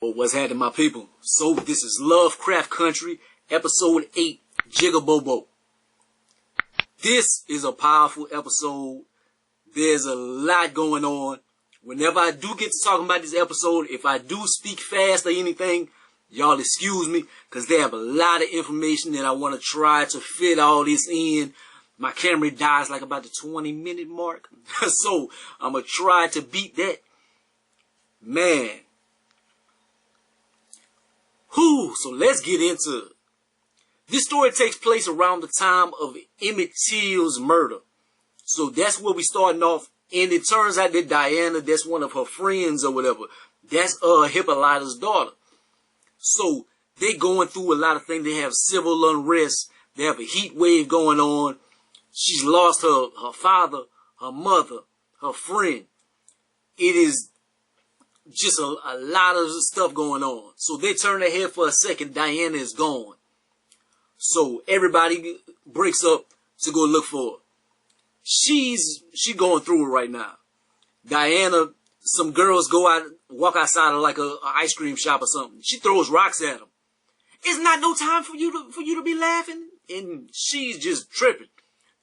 Well, what's happening, my people? So this is Lovecraft Country, episode 8, Jig-A-BoBo. This is a powerful episode. There's a lot going on. Whenever I do get to talking about this episode, if I do speak fast or anything, y'all excuse me, because they have a lot of information that I want to try to fit all this in. My camera dies like about the 20-minute mark, so I'm going to try to beat that. Man. Whew, so let's get into it. This story takes place around the time of Emmett Till's murder. So that's where we starting off. And it turns out that Diana, that's one of her friends or whatever. That's Hippolyta's daughter. So they going through a lot of things. They have civil unrest. They have a heat wave going on. She's lost her father, her mother, her friend. It is just a lot of stuff going on. So they turn their head for a second. Diana is gone. So everybody breaks up to go look for her. She going through it right now. Diana, some girls walk outside of like a ice cream shop or something. She throws rocks at them. It's not no time for you to be laughing. And she's just tripping.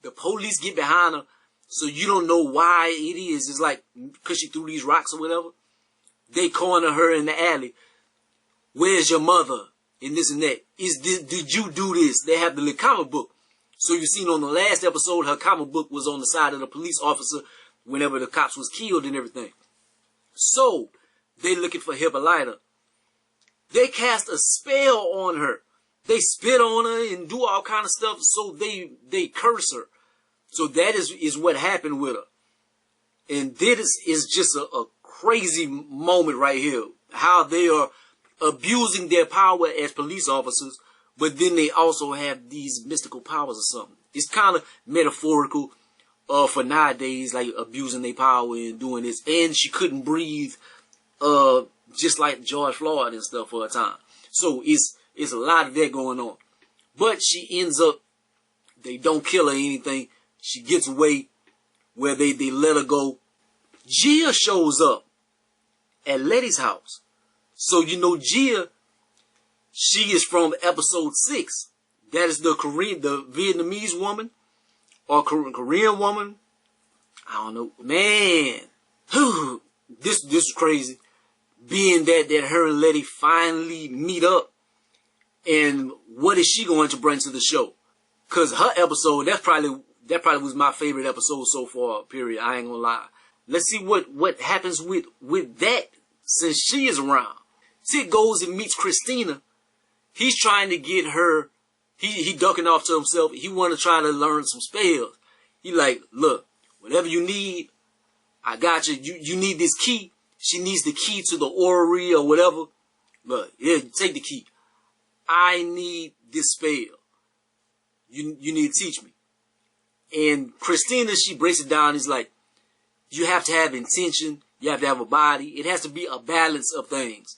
The police get behind her, so you don't know why it is. It's like because she threw these rocks or whatever. They corner her in the alley. Where's your mother? And this and that. Did you do this? They have the little comic book. So you seen on the last episode, her comic book was on the side of the police officer whenever the cops was killed and everything. So they looking for Hippolyta. They cast a spell on her. They spit on her and do all kind of stuff. So they curse her. So that is what happened with her. And this is just a crazy moment right here. How they are abusing their power as police officers, but then they also have these mystical powers or something. It's kind of metaphorical for nowadays, like abusing their power and doing this. And she couldn't breathe, just like George Floyd and stuff for a time. So it's a lot of that going on. But she ends up, they don't kill her or anything. She gets away where they let her go. Gia shows up at Leti's house. So you know Gia, she is from episode 6. That is the Vietnamese woman or Korean woman. I don't know, man. This is crazy. Being that her and Leti finally meet up, and what is she going to bring to the show? Cause her episode, that probably was my favorite episode so far. Period. I ain't gonna lie. Let's see what happens with that since she is around. Tit goes and meets Christina. He's trying to get her. He ducking off to himself. He want to try to learn some spells. He like, look, whatever you need, I got you. You need this key. She needs the key to the orrery or whatever. Look, yeah, take the key. I need this spell. You need to teach me. And Christina, she breaks it down. He's like, you have to have intention. You have to have a body. It has to be a balance of things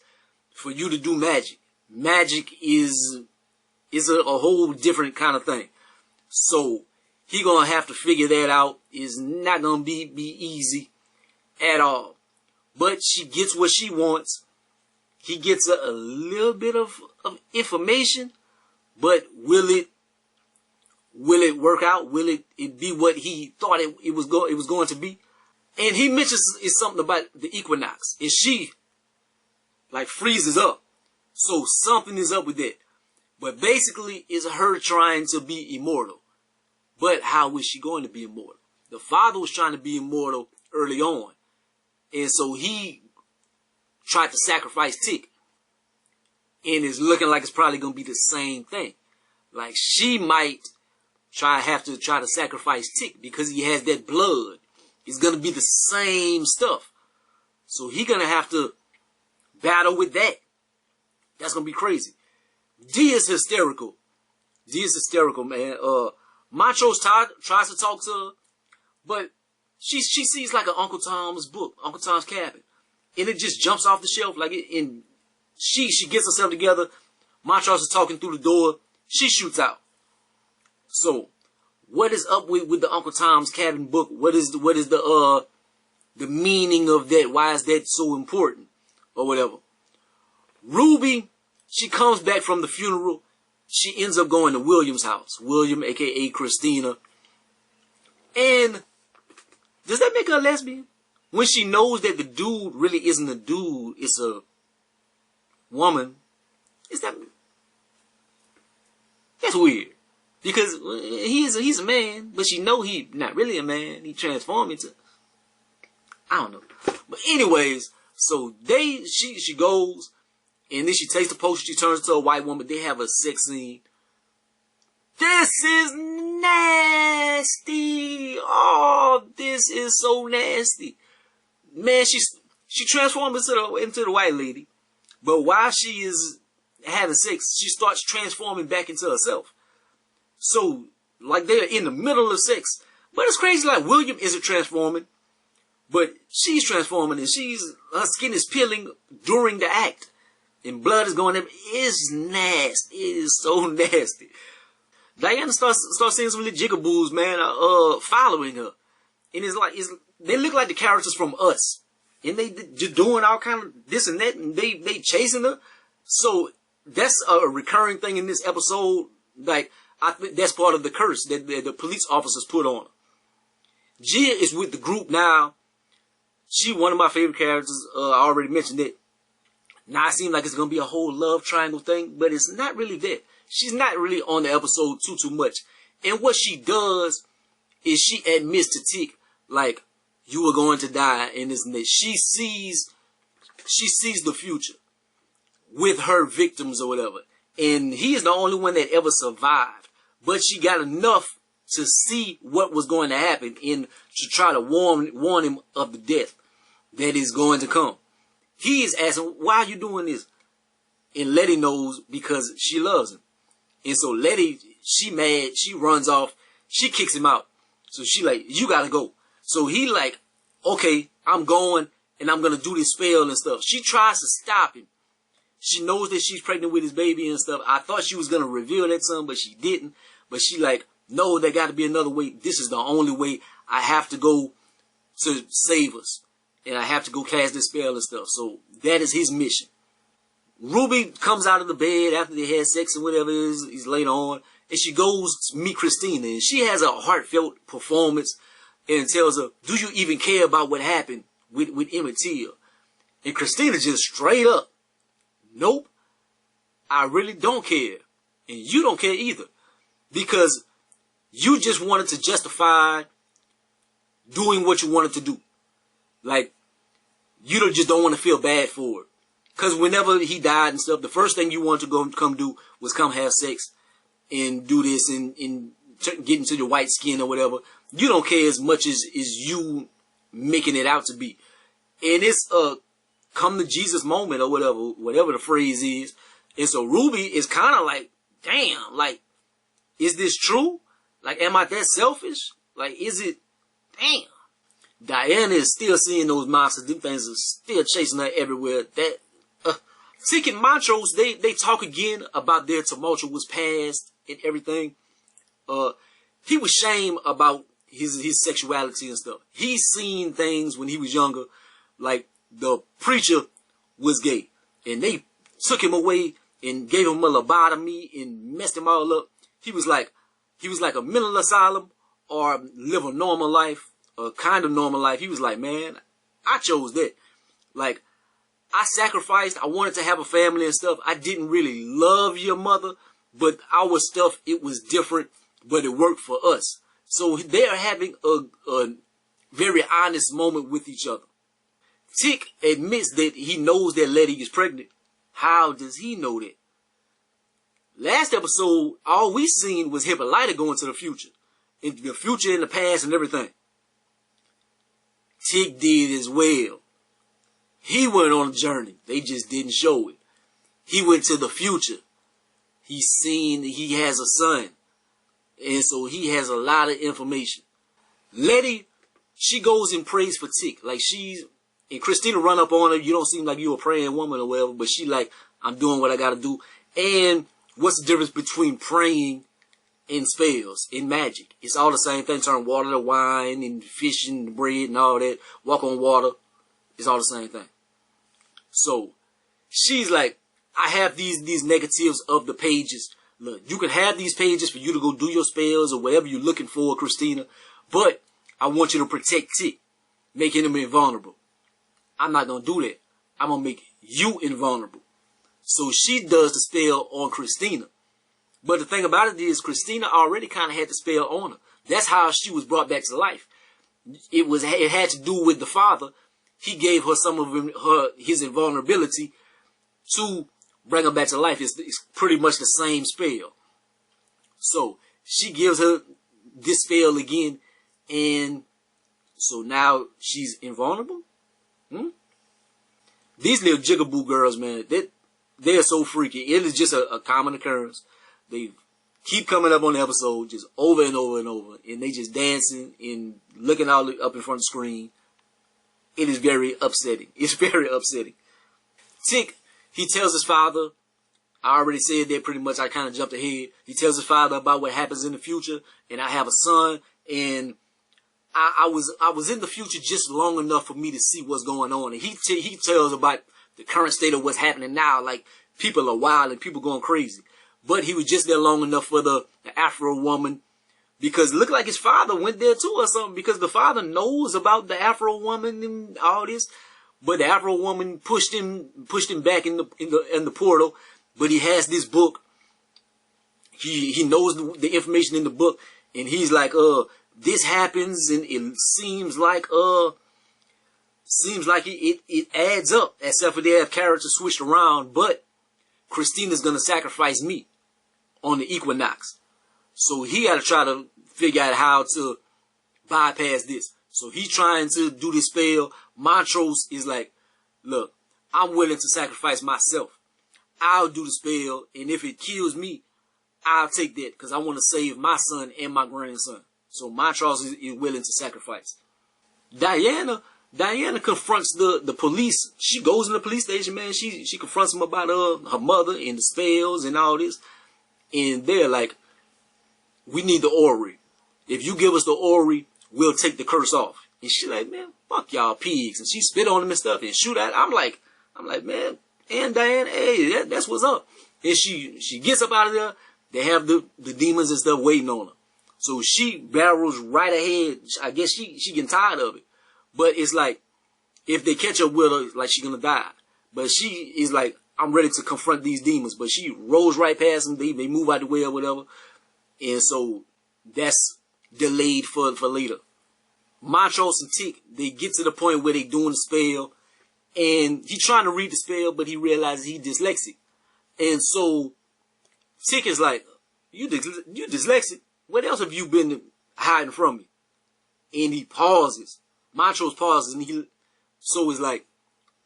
for you to do magic. Magic is a whole different kind of thing. So he gonna have to figure that out. It's not gonna be easy at all. But she gets what she wants. He gets a little bit of information, but will it work out? Will it be what he thought it was going to be? And he mentions something about the equinox, and she like freezes up. So something is up with that. But basically, it's her trying to be immortal. But how is she going to be immortal? The father was trying to be immortal early on. And so he tried to sacrifice Tick. And it's looking like it's probably going to be the same thing. Like she might have to sacrifice Tick because he has that blood. It's going to be the same stuff. So he's going to have to battle with that. That's going to be crazy. D is hysterical. D is hysterical, man. Montrose tries to talk to her, but she sees like an Uncle Tom's book, Uncle Tom's Cabin. And it just jumps off the shelf like it. And she gets herself together. Montrose is talking through the door. She shoots out. So what is up with the Uncle Tom's Cabin book? What is the meaning of that? Why is that so important or whatever? Ruby, she comes back from the funeral. She ends up going to William's house. William, a.k.a. Christina. And does that make her a lesbian? When she knows that the dude really isn't a dude, it's a woman. Is that... That's weird. Because he's a man, but she know he not really a man. He transformed into... I don't know. But anyways, so she goes, and then she takes the potion, she turns to a white woman, they have a sex scene. This is nasty. Oh, this is so nasty. Man, she transforms into the white lady. But while she is having sex, she starts transforming back into herself. So, like, they're in the middle of sex. But it's crazy, like, William isn't transforming, but she's transforming, and her skin is peeling during the act. And blood is going everywhere. It's nasty. It is so nasty. Diana starts seeing some little jigaboos, man, following her. And they look like the characters from Us. And they just doing all kind of this and that, and they chasing her. So that's a recurring thing in this episode. Like, I think that's part of the curse that the police officers put on her. Gia is with the group now. She one of my favorite characters. I already mentioned it. Now it seems like it's gonna be a whole love triangle thing, but it's not really that. She's not really on the episode too much. And what she does is she admits to Tick, like, you are going to die, and this and that. She sees the future with her victims or whatever. And he is the only one that ever survived. But she got enough to see what was going to happen and to try to warn him of the death that is going to come. He is asking, why are you doing this? And Leti knows because she loves him. And so Leti, she mad, she runs off, she kicks him out. So she like, you gotta go. So he like, okay, I'm going and I'm gonna do this spell and stuff. She tries to stop him. She knows that she's pregnant with his baby and stuff. I thought she was gonna reveal that to him, but she didn't. But she like, no, there gotta be another way. This is the only way. I have to go to save us. And I have to go cast this spell and stuff. So that is his mission. Ruby comes out of the bed after they had sex and whatever is later on. And she goes to meet Christina. And she has a heartfelt performance and tells her, do you even care about what happened with Emmett Till? And Christina just straight up, nope, I really don't care. And you don't care either. Because you just wanted to justify doing what you wanted to do. Like, you just don't want to feel bad for it. Because whenever he died and stuff, the first thing you wanted to come do was come have sex and do this and get into your white skin or whatever. You don't care as much as you making it out to be. And it's a come to Jesus moment or whatever the phrase is. And so Ruby is kind of like, damn, like, is this true? Like, am I that selfish? Like, is it, damn. Diana is still seeing those monsters. Them things are still chasing her everywhere. Tick and Montrose, they talk again about their tumultuous past and everything. He was shamed about his sexuality and stuff. He's seen things when he was younger, like the preacher was gay, and they took him away and gave him a lobotomy and messed him all up. He was like a mental asylum or live a normal life, a kind of normal life. He was like, man, I chose that. Like, I sacrificed. I wanted to have a family and stuff. I didn't really love your mother, but our stuff, it was different, but it worked for us. So they're having a very honest moment with each other. Tick admits that he knows that Leti is pregnant. How does he know that? Last episode, all we seen was Hippolyta going to the future. In the future, in the past, and everything. Tick did as well. He went on a journey. They just didn't show it. He went to the future. He has a son. And so he has a lot of information. Leti, she goes and prays for Tick. Like and Christina run up on her. You don't seem like you a praying woman or whatever. But she like, I'm doing what I got to do. And what's the difference between praying and spells and magic? It's all the same thing. Turn water to wine and fish and bread and all that. Walk on water. It's all the same thing. So she's like, I have these negatives of the pages. Look, you can have these pages for you to go do your spells or whatever you're looking for, Christina. But I want you to protect Tick, making him invulnerable. I'm not going to do that. I'm going to make you invulnerable. So she does the spell on Christina. But the thing about it is, Christina already kind of had the spell on her. That's how she was brought back to life. It had to do with the father. He gave her some of his invulnerability to bring her back to life. It's pretty much the same spell. So she gives her this spell again, and so now she's invulnerable. These little Jig-A-BoBo girls, man, they're so freaky. It is just a common occurrence. They keep coming up on the episode just over and over and over, and they just dancing and looking all up in front of the screen. It is very upsetting. It's very upsetting. Tick, he tells his father, I already said that pretty much, I kind of jumped ahead. He tells his father about what happens in the future, and I have a son, and I was in the future just long enough for me to see what's going on. And he tells about the current state of what's happening now. Like, people are wild and people going crazy. But he was just there long enough for the Afro woman, because it looked like his father went there too or something, because the father knows about the Afro woman and all this. But the Afro woman pushed him back in the portal. But he has this book. He knows the information in the book, and he's like, this happens, and it seems like it adds up, except for they have characters switched around. But Christina's gonna sacrifice me on the equinox, so he got to try to figure out how to bypass this. So he's trying to do this spell. Montrose is like, look, I'm willing to sacrifice myself. I'll do the spell, and if it kills me, I'll take that, because I want to save my son and my grandson. So Montrose is willing to sacrifice. Diana confronts the police. She goes in the police station, man. She confronts them about her mother and the spells and all this. And they're like, we need the Ori. If you give us the Ori, we'll take the curse off. And she's like, man, fuck y'all pigs. And she spit on them and stuff and shoot at. I'm like, man, and Diana, hey, that's what's up. And she gets up out of there. They have the demons and stuff waiting on her. So she barrels right ahead. I guess she getting tired of it. But it's like, if they catch up with her, it's like she's gonna die. But she is like, I'm ready to confront these demons. But she rolls right past them. They move out the way or whatever. And so that's delayed for later. Montrose and Tick, they get to the point where they doing the spell. And he's trying to read the spell, but he realizes he's dyslexic. And so Tick is like, you dyslexic? What else have you been hiding from me? And he pauses. Montrose pauses, and so it's like,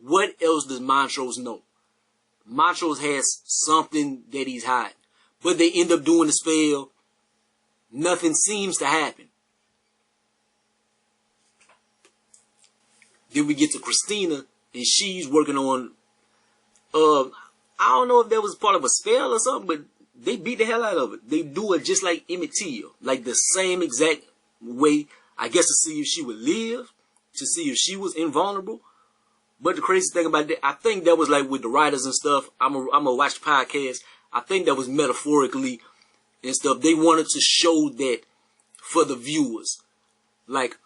what else does Montrose know? Montrose has something that he's hiding. But they end up doing the spell. Nothing seems to happen. Then we get to Christina, and she's working on, I don't know if that was part of a spell or something, but they beat the hell out of it. They do it just like Emmett Till, like the same exact way, I guess, to see if she would live, to see if she was invulnerable. But the crazy thing about that, I think that was like with the writers and stuff. I'm gonna watch the podcast. I think that was metaphorically and stuff. They wanted to show that for the viewers. Like,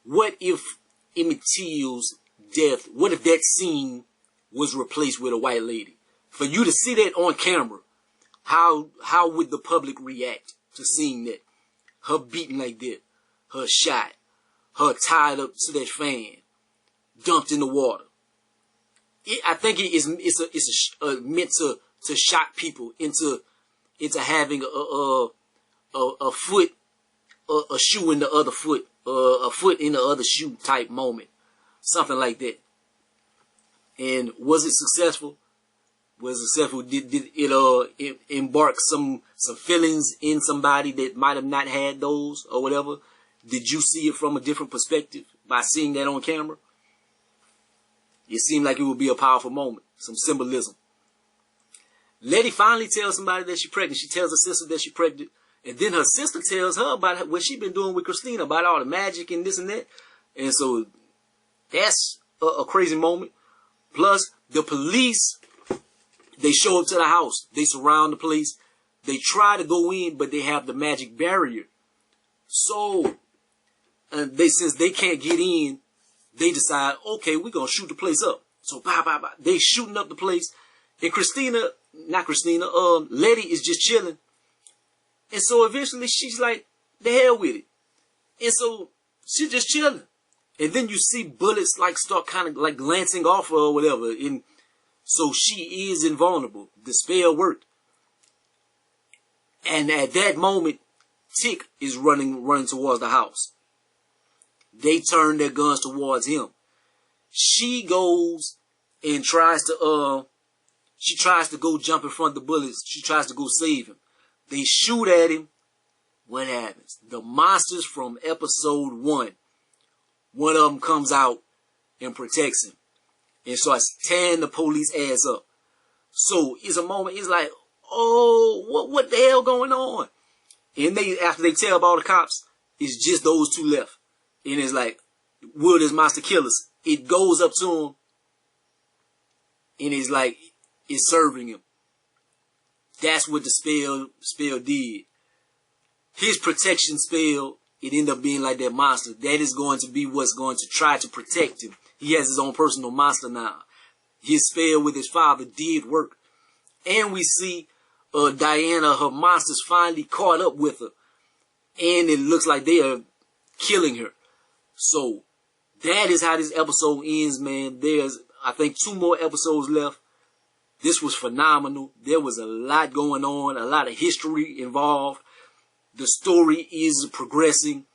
what if Emmett Till's death, what if that scene was replaced with a white lady? For you to see that on camera, how would the public react to seeing that? Her beaten like that, her shot, her tied up to that fan, dumped in the water. I think it's meant to shock people into having a foot, a shoe in the other foot, a foot in the other shoe type moment, something like that. And was it successful? Was it successful? Did it embark some feelings in somebody that might have not had those or whatever? Did you see it from a different perspective by seeing that on camera? It seemed like it would be a powerful moment, some symbolism. Leti finally tells somebody that she's pregnant. She tells her sister that she's pregnant. And then her sister tells her about what she's been doing with Christina, about all the magic and this and that. And so that's a crazy moment. Plus, the police They show up to the house. They surround the place. They try to go in, but they have the magic barrier. So, since they can't get in, they decide, okay, we're going to shoot the place up. So, they shooting up the place. And Leti is just chilling. And so eventually she's like, the hell with it. And so she's just chilling. And then you see bullets like start kind of like glancing off her or whatever. And so she is invulnerable. The spell worked. And at that moment, Tick is running towards the house. They turn their guns towards him. She goes and tries to go jump in front of the bullets. She tries to go save him. They shoot at him. What happens? The monsters from episode 1. One of them comes out and protects him. And starts tearing the police ass up. So it's a moment, it's like, oh, what the hell going on? And after they tell about the cops, it's just those two left. And it's like, will this monster kill us? It goes up to him. And it's like, it's serving him. That's what the spell did. His protection spell, it ended up being like that monster. That is going to be what's going to try to protect him. He has his own personal monster now. His spell with his father did work. And we see Diana, her monsters finally caught up with her. And it looks like they are killing her. So, that is how this episode ends, man. There's, I think, 2 more episodes left. This was phenomenal. There was a lot going on, a lot of history involved. The story is progressing.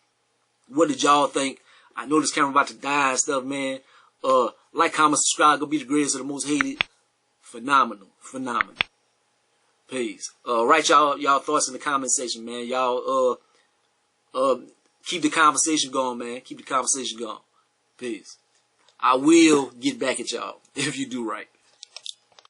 What did y'all think? I know this camera about to die and stuff, man. Like, comment, subscribe. Go be the greatest or the most hated. Phenomenal. Phenomenal. Peace. Write y'all thoughts in the comment section, man. Y'all, keep the conversation going, man. Keep the conversation going. Peace. I will get back at y'all if you do right.